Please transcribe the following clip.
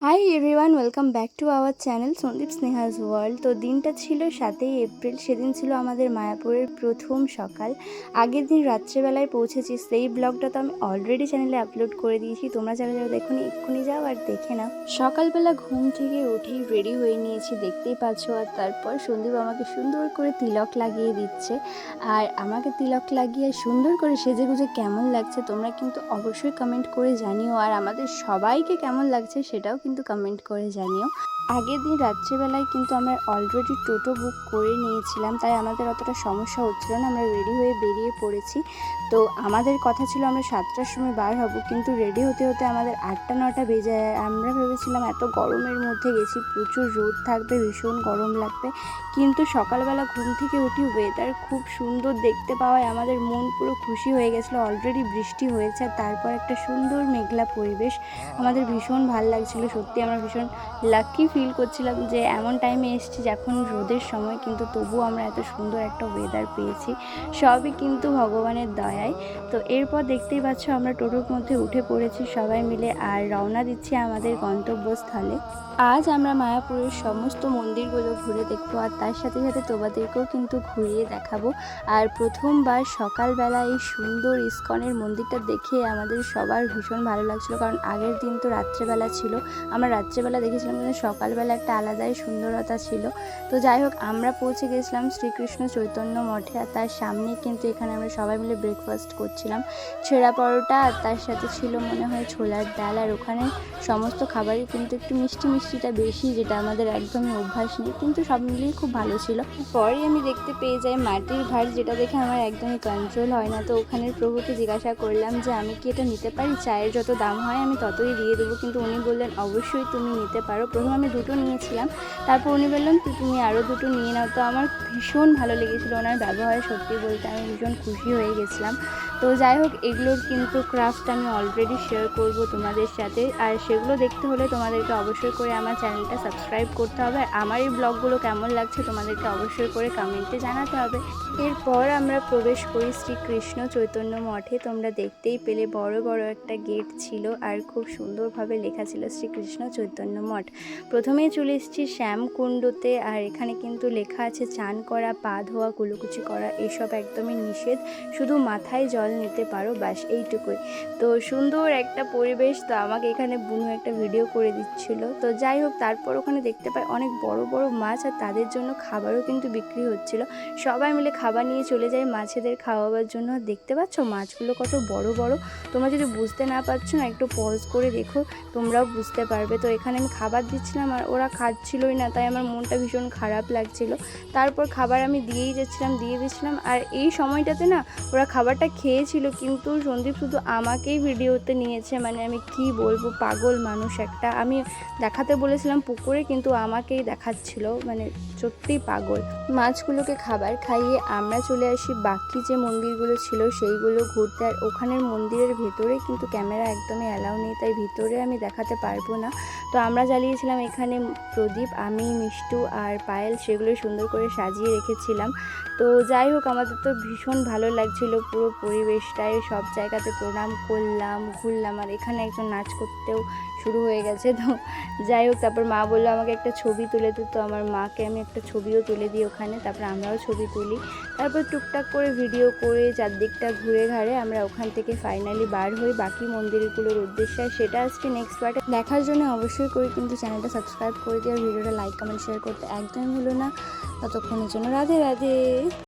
High everyone, welcome back to our channel Sandeep Snehaj world. তো দিনটা ছিল 7ই এপ্রিল। সেদিন ছিল আমাদের মায়াপুরের প্রথম সকাল। আগের দিন রাত্রেবেলায় পৌঁছেছি। সেই ব্লগটা তো আমি অলরেডি চ্যানেলে আপলোড করে দিয়েছি। তোমরা যারা যারা দেখোনি এক্ষুনি যাও আর দেখে নাও। সকালবেলা ঘুম থেকে উঠেই রেডি হয়ে নিয়েছি, দেখতেই পাচ্ছ। আর তারপর সন্দীপ আমাকে সুন্দর করে তিলক লাগিয়ে দিচ্ছে। আর আমাকে তিলক লাগিয়ে সুন্দর করে সেজেগুজে কেমন লাগছে তোমরা কিন্তু অবশ্যই কমেন্ট করে জানিও। আর আমাদের সবাইকে কেমন লাগছে সেটাও কিন্তু কমেন্ট করে জানিও। আগের দিন রাত্রিবেলায় কিন্তু আমরা অলরেডি টোটো বুক করে নিয়েছিলাম, তাই আমাদের অতটা সমস্যা হচ্ছিল না। আমরা রেডি হয়ে বেরিয়ে পড়েছি। তো আমাদের কথা ছিল আমরা 7টার সময় বার হব, কিন্তু রেডি হতে হতে আমাদের 8টা-9টা বেজে যায়। আমরা ভেবেছিলাম এত গরমের মধ্যে গেছি, প্রচুর রোদ থাকবে, ভীষণ গরম লাগবে। কিন্তু সকালবেলা ঘুম থেকে উঠি ওয়েদার খুব সুন্দর দেখতে পাওয়ায় আমাদের মন পুরো খুশি হয়ে গেছিলো। অলরেডি বৃষ্টি হয়েছে, আর তারপর একটা সুন্দর মেঘলা পরিবেশ। আমাদের ভীষণ ভালো লাগছিল। সত্যি আমরা ভীষণ লাকি ফিল করছিলাম যে এমন টাইমে এসেছি যখন রোদের সময়, কিন্তু তবুও আমরা এত সুন্দর একটা ওয়েদার পেয়েছি। সবই কিন্তু ভগবানের দয়ায়। তো এরপর দেখতেই পাচ্ছ আমরা টোটোর মধ্যে উঠে পড়েছি সবাই মিলে, আর রওনা দিচ্ছি আমাদের গন্তব্যস্থলে। আজ আমরা মায়াপুরের সমস্ত মন্দিরগুলো ঘুরে দেখবো, আর তার সাথে সাথে তোমাদেরকেও কিন্তু ঘুরিয়ে দেখাবো। আর প্রথমবার সকালবেলা এই সুন্দর ইস্কনের মন্দিরটা দেখে আমাদের সবার ভীষণ ভালো লাগছিলো, কারণ আগের দিন তো রাত্রেবেলা ছিল। আমরা রাত্রেবেলা দেখেছিলাম, কিন্তু সকালবেলা একটা আলাদাই সুন্দরতা ছিল। তো যাই হোক, আমরা পৌঁছে গেছিলাম শ্রীকৃষ্ণ চৈতন্য মঠে, আর তার সামনে কিন্তু এখানে আমরা সবাই মিলে ব্রেকফাস্ট করছিলাম। ছেঁড়া পরোটা, আর তার সাথে ছিল মনে হয় ছোলার ডাল। আর ওখানে সমস্ত খাবারই কিন্তু একটু মিষ্টিটা বেশি, যেটা আমাদের একদমই অভ্যাস নেই, কিন্তু সব মিলিয়ে খুব ভালো ছিল। পরে আমি দেখতে পেয়ে যাই মাটির ভাঁড়, যেটা দেখে আমার একদমই কন্ট্রোল হয় না। তো ওখানের প্রভুকে জিজ্ঞাসা করলাম যে আমি কি এটা নিতে পারি, চায়ের যত দাম হয় আমি ততই দিয়ে দেবো। কিন্তু উনি বললেন অবশ্যই তুমি নিতে পারো। প্রথমে আমি 2টো নিয়েছিলাম, তারপর উনি বললেন তুমি আরও 2টো নিয়ে নাও। তো আমার ভীষণ ভালো লেগেছিলো ওনার ব্যবহার, সত্যি বলতে আমি ভীষণ খুশি হয়ে গেছিলাম। তো যাই হোক, এগুলোর কিন্তু ক্রাফট আমি অলরেডি শেয়ার করব তোমাদের সাথে, আর সেগুলো দেখতে হলে তোমাদেরকে অবশ্যই করে আমার চ্যানেলটা সাবস্ক্রাইব করতে হবে। আর আমার এই ব্লগগুলো কেমন লাগছে তোমাদেরকে অবশ্যই করে কমেন্টে জানাতে হবে। এরপর আমরা প্রবেশ করি শ্রীকৃষ্ণ চৈতন্য মঠে। তোমরা দেখতেই পেলে বড় বড় একটা গেট ছিল, আর খুব সুন্দরভাবে লেখা ছিল শ্রীকৃষ্ণ চৈতন্য মঠ। প্রথমেই চলে এসেছি শ্যামকুণ্ডতে, আর এখানে কিন্তু লেখা আছে চান করা, পা ধোয়া, কুলোকুচি করা এসব একদমই নিষেধ, শুধু মাথায় জল নিতে পারো, ব্যাস এইটুকুই। তো সুন্দর একটা পরিবেশ। তো আমাকে এখানে বুনু একটা ভিডিও করে দিচ্ছিল। তো যাই হোক, তারপর ওখানে দেখতে পাই অনেক বড় বড় মাছ, আর তাদের জন্য খাবারও কিন্তু বিক্রি হচ্ছিল। সবাই মিলে খাবার নিয়ে চলে যায় মাছেদের খাওয়াবার জন্য। দেখতে পাচ্ছ মাছগুলো কত বড় বড়। তোমরা যদি বুঝতে না পারছো না, একটু পজ করে দেখো, তোমরাও বুঝতে পারবে। তো এখানে আমি খাবার দিচ্ছিলাম, আর ওরা খাচ্ছিলই না, তাই আমার মনটা ভীষণ খারাপ লাগছিল। তারপর খাবার আমি দিয়ে দিচ্ছিলাম। আর এই সময়টাতে না ওরা খাবারটা খেয়েছিল, কিন্তু সন্দীপ শুধু আমাকেই ভিডিওতে নিয়েছে। মানে আমি কি বলবো, পাগল মানুষ একটা। আমি দেখাতে বলেছিলাম পুকুরে, কিন্তু আমাকেই দেখাচ্ছিল, মানে সত্যিই পাগল। মাছগুলোকে খাবার খাইয়ে আমরা চলে আসি বাকি যে মন্দিরগুলো ছিল সেইগুলো ঘুরতে। আর ওখানের মন্দিরের ভেতরে কিন্তু ক্যামেরা একদমই অ্যালাউ নেই, তাই ভিতরে আমি দেখাতে পারবো না। তো আমরা জ্বালিয়েছিলাম এখানে প্রদীপ, আমি, মিষ্টু আর পায়েল, সেগুলো সুন্দর করে সাজিয়ে রেখেছিলাম। তো যাই হোক, আমাদের তো ভীষণ ভালো লাগছিল পুরো পরিবেশটায়। সব জায়গাতে প্রণাম করলাম, ঘুরলাম, আর এখানে একজন নাচ করতেও শুরু হয়ে গেছে। তো যাই হোক, তারপর মা বললো আমাকে একটা ছবি তুলে দিত। তো আমার মাকে আমি একটা ছবিও তুলে দিই ওখানে, তারপর আমরাও ছবি তুলি। তারপর টুকটাক করে ভিডিও করে চারদিকটা ঘুরে ঘাড়ে আমরা ওখান থেকে ফাইনালি বার হই বাকি মন্দিরগুলোর উদ্দেশ্যে। সেটা আজকে নেক্সট পার্টে দেখার জন্য অবশ্যই করে কিন্তু চ্যানেলটা সাবস্ক্রাইব করে দিয়ে, আর ভিডিওটা লাইক কমেন্ট শেয়ার করতে একদমই ভুলো না। ততক্ষণের জন্য রাধে রাধে।